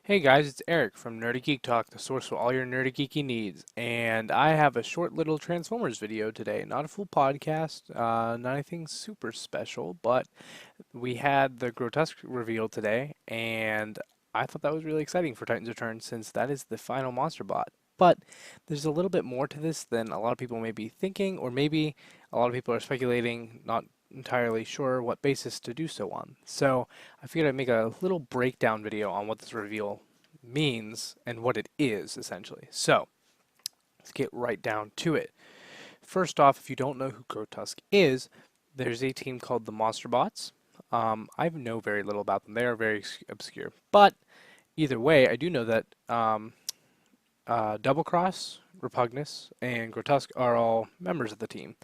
Hey guys, it's Eric from Nerdy Geek Talk, the source for all your nerdy geeky needs. And I have a short little Transformers video today. Not a full podcast, not anything super special, but we had the Grotesque reveal today, and I thought that was really exciting for Titans Return since that is the final monster bot. But there's a little bit more to this than a lot of people may be thinking, or maybe a lot of people are speculating, not entirely sure what basis to do so on. So I figured I'd make a little breakdown video on what this reveal means and what it is, essentially. So let's get right down to it. First off, if you don't know who Grotusque is, there's a team called the Monster Bots. I know very little about them. They are very obscure. But either way, I do know that Double Cross, Repugnus, and Grotusque are all members of the team.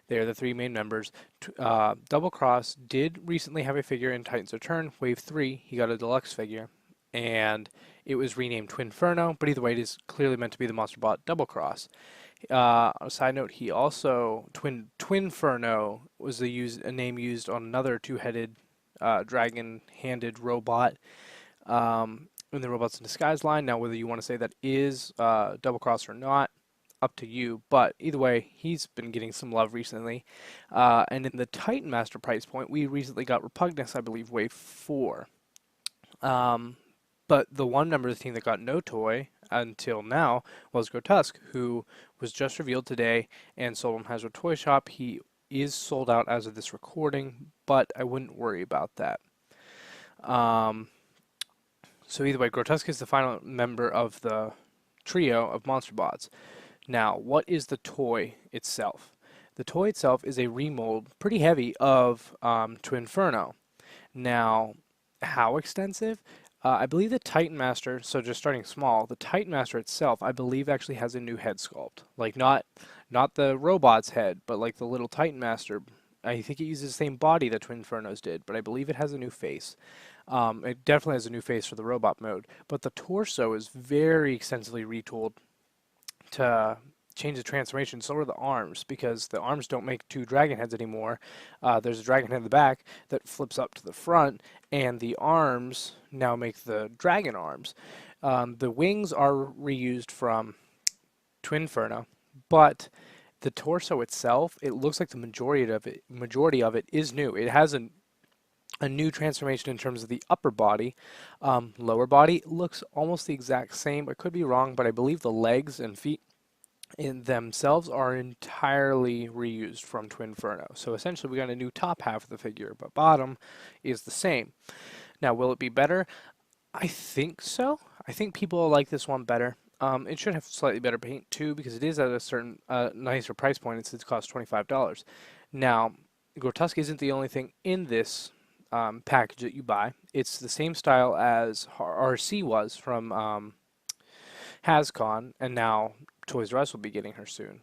They are the three main members. Double Cross did recently have a figure in Titans Return, Wave 3. He got a deluxe figure, and it was renamed Twinferno, but either way, it is clearly meant to be the Monster Bot Double Cross. A side note, he also Twinferno was a name used on another two-headed dragon-handed robot in the Robots in Disguise line. Now, whether you want to say that is Double Cross or not, up to you. But either way, he's been getting some love recently. And in the Titan Master price point, we recently got Repugnus, I believe, Wave 4. But the one member of the team that got no toy until now was Grotusque, who was just revealed today and sold on Hasbro Toy Shop. He is sold out as of this recording, but I wouldn't worry about that. So either way, Grotusque is the final member of the trio of Monster Bots. Now, what is the toy itself? The toy itself is a remold, pretty heavy, of Twinferno. Now, how extensive? I believe the Titan Master, so just starting small, the Titan Master itself, I believe actually has a new head sculpt. Like not the robot's head, but like the little Titan Master. I think it uses the same body that Twinferno's did, but I believe it has a new face. It definitely has a new face for the robot mode, but the torso is very extensively retooled to change the transformation. So are the arms, because the arms don't make two dragon heads anymore. There's a dragon head in the back that flips up to the front, and the arms now make the dragon arms. The wings are reused from Twinferno, but the torso itself, it looks like the majority of it is new. It has a new transformation in terms of the upper body. Lower body looks almost the exact same. I could be wrong, but I believe the legs and feet in themselves are entirely reused from Twinferno. So essentially we got a new top half of the figure, but bottom is the same. Now, will it be better? I think so. I think people will like this one better. It should have slightly better paint too, because it is at a certain nicer price point. It costs $25. Now, Grotesque isn't the only thing in this package that you buy. It's the same style as RC was from HasCon, and now Toys R Us will be getting her soon,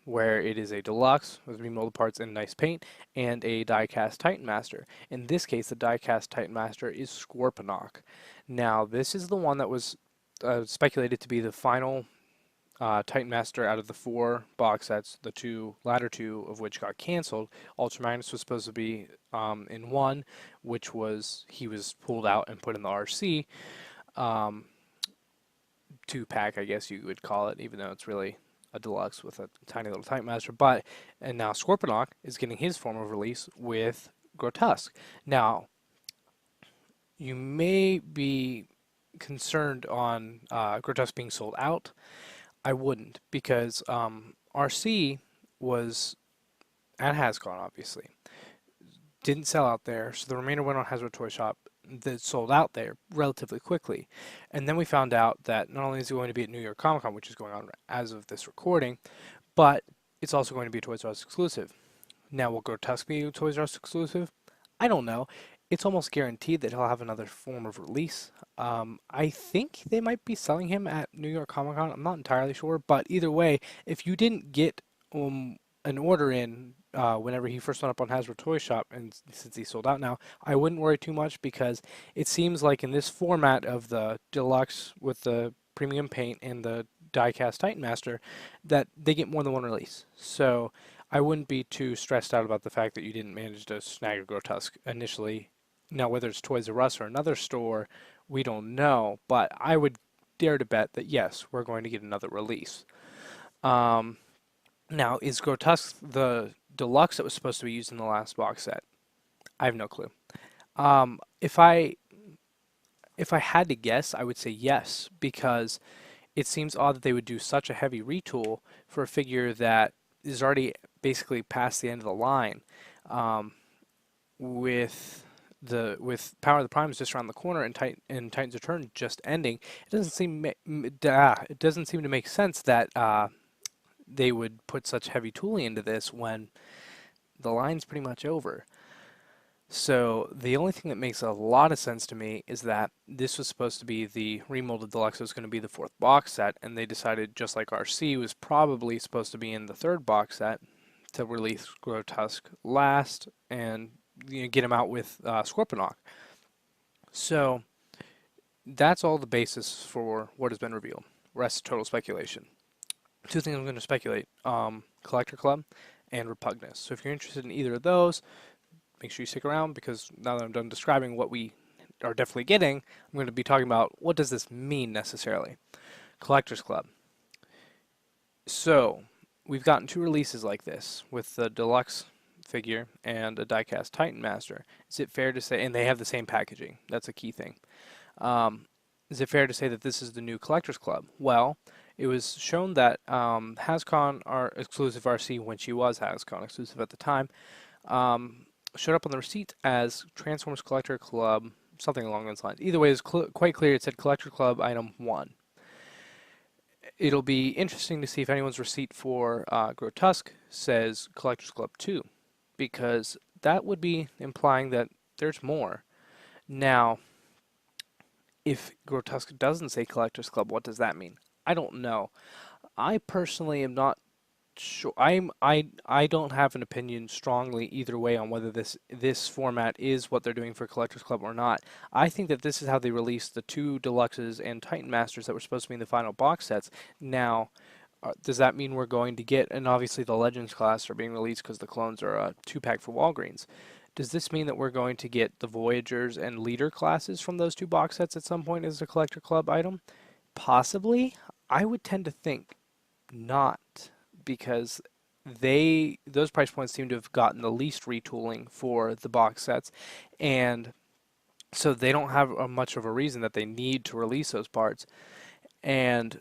where it is a deluxe with remolded parts and nice paint, and a die-cast Titan Master. In this case, the die-cast Titan Master is Scorponok. Now, this is the one that was speculated to be the final Titan Master out of the 4 box sets, the latter two of which got canceled. Ultra Magnus was supposed to be in one, which he was pulled out and put in the RC. 2-pack, I guess you would call it, even though it's really a deluxe with a tiny little Titan Master. And now Scorponok is getting his form of release with Grotesque. Now, you may be concerned on Grotesque being sold out. I wouldn't, because RC was at HasCon, obviously. Didn't sell out there, so the remainder went on Hasbro Toy Shop that sold out there relatively quickly. And then we found out that not only is it going to be at New York Comic Con, which is going on as of this recording, but it's also going to be a Toys R Us exclusive. Now, will Grotesque be a Toys R Us exclusive? I don't know. It's almost guaranteed that he'll have another form of release. I think they might be selling him at New York Comic Con. I'm not entirely sure, but either way, if you didn't get an order in whenever he first went up on Hasbro Toy Shop, and since he's sold out now, I wouldn't worry too much, because it seems like in this format of the deluxe with the premium paint and the die-cast Titan Master, that they get more than one release. So I wouldn't be too stressed out about the fact that you didn't manage to snag a Grotesque initially Now, whether it's Toys R Us or another store, we don't know, but I would dare to bet that yes, we're going to get another release. Um, Now, is Grotusque the deluxe that was supposed to be used in the last box set? I have no clue. Um, if I if I had to guess, I would say yes, because it seems odd that they would do such a heavy retool for a figure that is already basically past the end of the line. Um, with Power of the Primes just around the corner and Titans Return just ending, it doesn't seem to make sense that they would put such heavy tooling into this when the line's pretty much over. So the only thing that makes a lot of sense to me is that this was supposed to be the remolded deluxe. It was going to be the fourth box set, and they decided, just like RC was probably supposed to be in the third box set, to release Grotusque last and get him out with Scorponok. So that's all the basis for what has been revealed. Rest total speculation. Two things I'm going to speculate: Collector Club and Repugnus. So if you're interested in either of those, make sure you stick around, because now that I'm done describing what we are definitely getting, I'm going to be talking about what does this mean necessarily. Collectors Club. So we've gotten two releases like this with the deluxe figure and a diecast Titan Master. Is it fair to say, and they have the same packaging, that's a key thing. Is it fair to say that this is the new Collectors Club? Well, it was shown that HasCon, our exclusive RC, when she was HasCon exclusive at the time, showed up on the receipt as Transformers Collector Club, something along those lines. Either way, it's quite clear it said Collector Club Item 1. It'll be interesting to see if anyone's receipt for Grotusque says Collectors Club 2, because that would be implying that there's more. Now, if Grotusque doesn't say Collectors Club, what does that mean? I don't know. I personally am not sure. I don't have an opinion strongly either way on whether this format is what they're doing for Collectors Club or not. I think that this is how they released the two deluxes and Titan Masters that were supposed to be in the final box sets. Now, does that mean we're going to get, and obviously the Legends class are being released because the clones are a 2-pack for Walgreens. Does this mean that we're going to get the Voyagers and Leader classes from those two box sets at some point as a Collector Club item? Possibly. I would tend to think not, because those price points seem to have gotten the least retooling for the box sets, and so they don't have much of a reason that they need to release those parts, and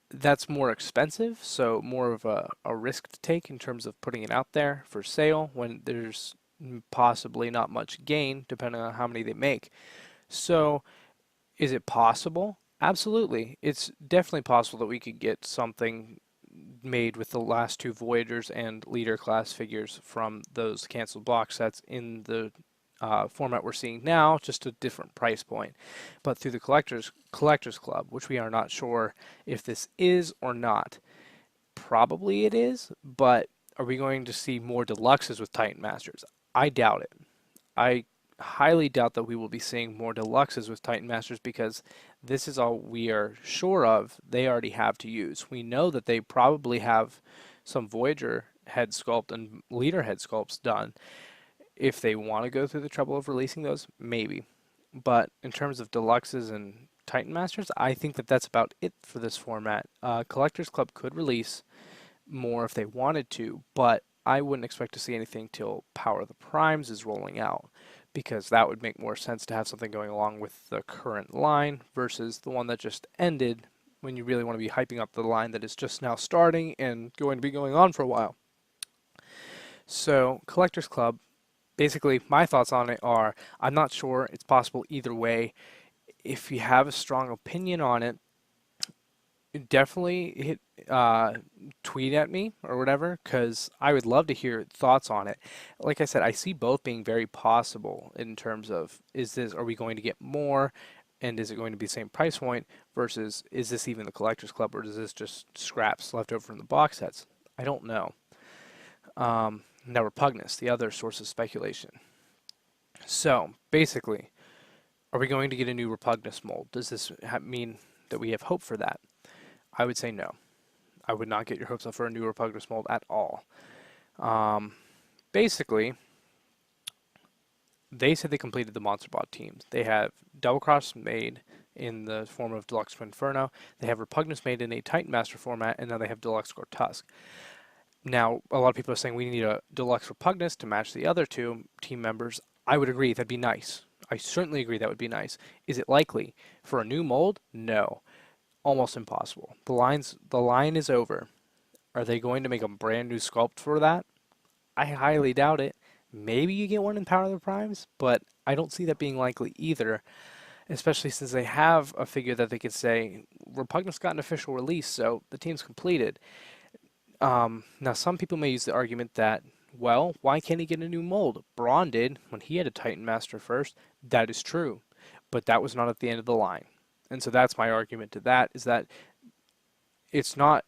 that's more expensive, so more of a risk to take in terms of putting it out there for sale when there's possibly not much gain depending on how many they make. So is it possible? Absolutely. It's definitely possible that we could get something made with the last two Voyagers and Leader class figures from those canceled box sets in the format we're seeing now, just a different price point. But through the Collectors Club, which we are not sure if this is or not. Probably it is, but are we going to see more deluxes with Titan Masters? I doubt it. I highly doubt that we will be seeing more deluxes with Titan Masters, because this is all we are sure of they already have to use. We know that they probably have some Voyager head sculpt and Leader head sculpts done. If they want to go through the trouble of releasing those, maybe. But in terms of deluxes and Titan Masters, I think that that's about it for this format. Collectors Club could release more if they wanted to, but I wouldn't expect to see anything till Power of the Primes is rolling out, because that would make more sense to have something going along with the current line versus the one that just ended, when you really want to be hyping up the line that is just now starting and going to be going on for a while. So, Collectors Club, basically my thoughts on it are, I'm not sure, it's possible either way. If you have a strong opinion on it, definitely tweet at me or whatever, because I would love to hear thoughts on it. Like I said, I see both being very possible in terms of, are we going to get more, and is it going to be the same price point, versus is this even the Collectors Club, or is this just scraps left over from the box sets? I don't know. Now, Repugnus, the other source of speculation. So basically, are we going to get a new Repugnus mold? Does this mean that we have hope for that? I would say no. I would not get your hopes up for a new Repugnus mold at all. Basically, they said they completed the Monster Bot teams. They have Double Cross made in the form of Deluxe Inferno. They have Repugnus made in a Titan Master format, and now they have Deluxe Grotusque. Now, a lot of people are saying we need a Deluxe Repugnus to match the other two team members. I would agree, that'd be nice. I certainly agree that would be nice. Is it likely? For a new mold? No. Almost impossible. The line is over. Are they going to make a brand new sculpt for that? I highly doubt it. Maybe you get one in Power of the Primes, but I don't see that being likely either, especially since they have a figure that they could say, Repugnus got an official release, so the team's completed. Now, some people may use the argument that, well, why can't he get a new mold? Braun did when he had a Titan Master first. That is true, but that was not at the end of the line. And so that's my argument to that, is that it's not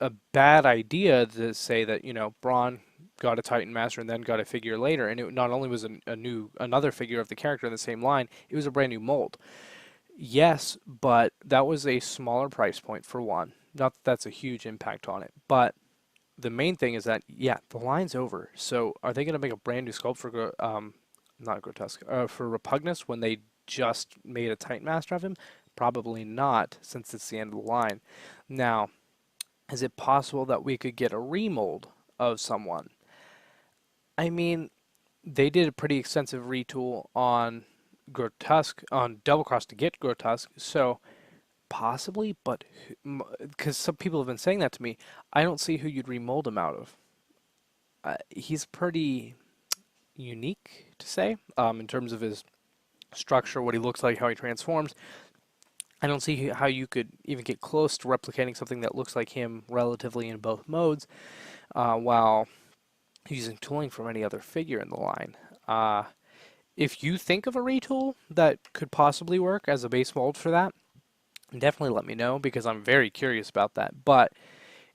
a bad idea to say that, Braun got a Titan Master and then got a figure later, and it not only was another figure of the character in the same line, it was a brand new mold. Yes, but that was a smaller price point for one. Not that that's a huge impact on it, but the main thing is that, yeah, the line's over. So are they going to make a brand new sculpt for, not Grotesque, for Repugnus when they just made a Titan Master of him? Probably not, since it's the end of the line. Now, is it possible that we could get a remold of someone? I mean, they did a pretty extensive retool on Grotusque, on Double Cross to get Grotusque, so possibly, but because some people have been saying that to me, I don't see who you'd remold him out of. He's pretty unique to say, in terms of his structure, what he looks like, how he transforms. I don't see how you could even get close to replicating something that looks like him relatively in both modes, while using tooling from any other figure in the line. If you think of a retool that could possibly work as a base mold for that, definitely let me know, because I'm very curious about that. But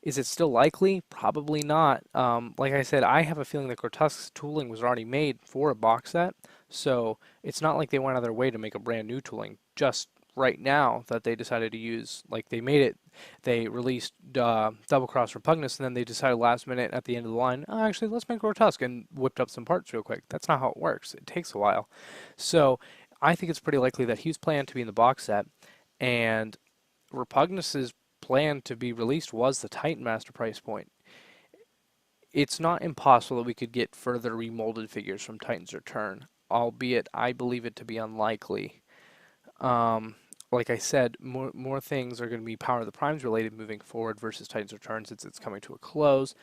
is it still likely? Probably not. Like I said, I have a feeling that Grotusque's tooling was already made for a box set, so it's not like they went out of their way to make a brand new tooling just right now that they decided to use. Like, they released Double Cross Repugnus, and then they decided last minute at the end of the line, oh, actually, let's make Grotusque, and whipped up some parts real quick. That's not how it works. It takes a while. So I think it's pretty likely that he was planned to be in the box set, and Repugnus's plan to be released was the Titan Master price point. It's not impossible that we could get further remolded figures from Titans Return, albeit I believe it to be unlikely. Like I said, more things are going to be Power of the Primes related moving forward versus Titans Return, since it's coming to a close.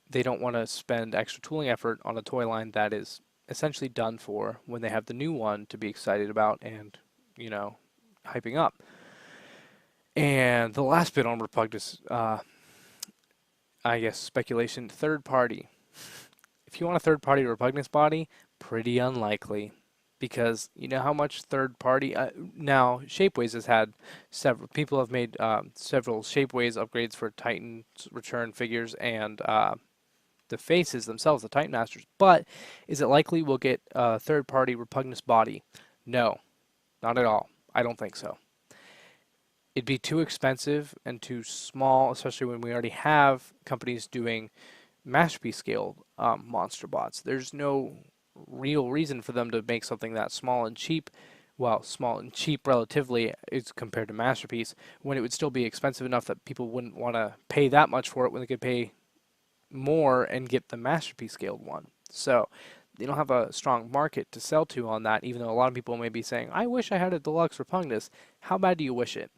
They don't want to spend extra tooling effort on a toy line that is essentially done for when they have the new one to be excited about and, hyping up. And the last bit on Repugnus, I guess speculation, third party. If you want a third party Repugnus body, pretty unlikely. Because you know how much third party, now Shapeways has had people have made several Shapeways upgrades for Titans Return figures and the faces themselves, the Titan Masters. But is it likely we'll get a third party Repugnus body? No, not at all. I don't think so. It'd be too expensive and too small, especially when we already have companies doing masterpiece scale monster bots. There's no real reason for them to make something that small and cheap. Well, small and cheap relatively is compared to masterpiece, when it would still be expensive enough that people wouldn't want to pay that much for it when they could pay more and get the masterpiece scaled one. So they don't have a strong market to sell to on that, even though a lot of people may be saying, I wish I had a deluxe Repugnus. How bad do you wish it?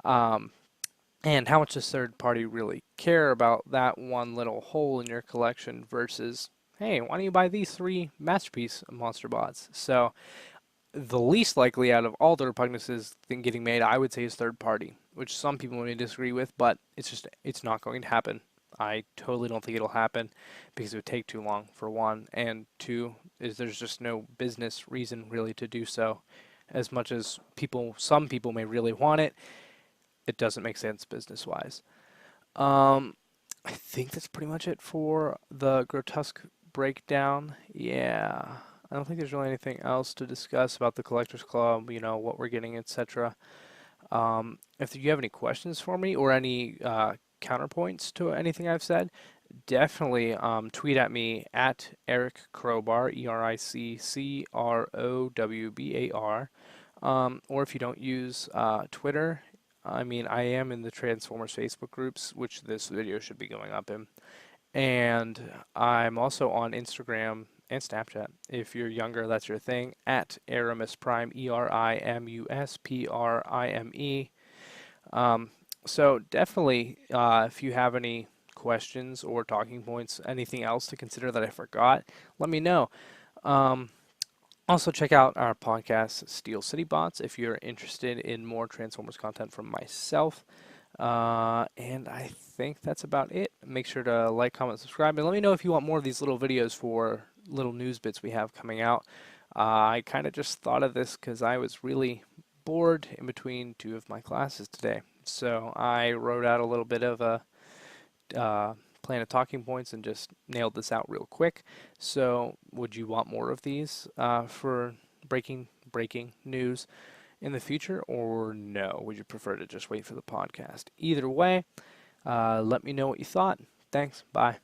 And how much does third party really care about that one little hole in your collection versus, hey, why don't you buy these 3 masterpiece monster bots? So the least likely out of all the Repugnuses getting made, I would say, is third party, which some people may disagree with, but it's not going to happen. I totally don't think it'll happen because it would take too long, for one, and two is there's just no business reason really to do so. As much as some people may really want it, it doesn't make sense business-wise. I think that's pretty much it for the Grotusque breakdown. Yeah, I don't think there's really anything else to discuss about the Collectors Club, what we're getting, etc. If you have any questions for me or any counterpoints to anything I've said, definitely tweet at me at Eric Crowbar, ERICCROWBAR. Or if you don't use Twitter, I mean, I am in the Transformers Facebook groups, which this video should be going up in. And I'm also on Instagram and Snapchat. If you're younger, that's your thing, at Aramis Prime, ERIMUSPRIME. Um, so definitely, if you have any questions or talking points, anything else to consider that I forgot, let me know. Um, Also, check out our podcast, Steel City Bots, if you're interested in more Transformers content from myself. And I think that's about it. Make sure to like, comment, subscribe, and let me know if you want more of these little videos for little news bits we have coming out. I kind of just thought of this because I was really bored in between two of my classes today. So I wrote out a little bit of a plan of talking points and just nailed this out real quick. So would you want more of these for breaking news in the future, or no? Would you prefer to just wait for the podcast? Either way, let me know what you thought. Thanks. Bye.